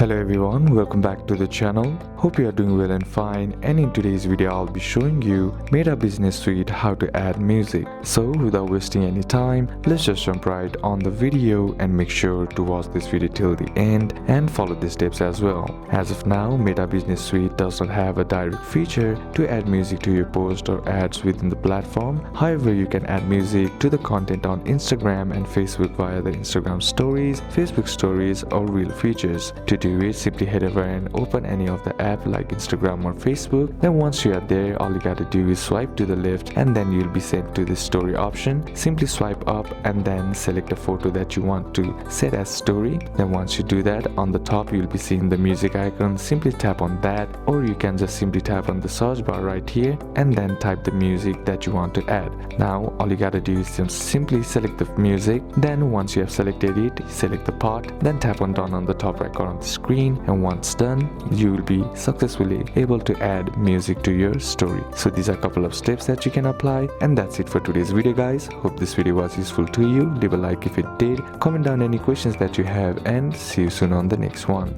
Hello everyone, welcome back to the channel. Hope you are doing well and fine, and in today's video I'll be showing you Meta Business Suite how to add music. So without wasting any time, let's just jump right on the video and make sure to watch this video till the end and follow the steps as well. As of now, Meta Business Suite does not have a direct feature to add music to your post or ads within the platform. However, you can add music to the content on Instagram and Facebook via the Instagram stories, Facebook stories or reel features. To do it, simply head over and open any of the app like Instagram or Facebook. Then once you are there, all you gotta do is swipe to the left and then you'll be sent to the story option. Simply swipe up and then select a photo that you want to set as story. Then once you do that, on the top you'll be seeing the music icon. Simply tap on that, or you can just simply tap on the search bar right here and then type the music that you want to add. Now all you gotta do is just simply select the music. Then once you have selected it, select the part, then tap on done on the top right corner of the screen, and once done, you will be successfully able to add music to your story. So these are a couple of steps that you can apply, and that's it for today's video guys. Hope this video was useful to you. Leave a like if it did, comment down any questions that you have, and see you soon on the next one.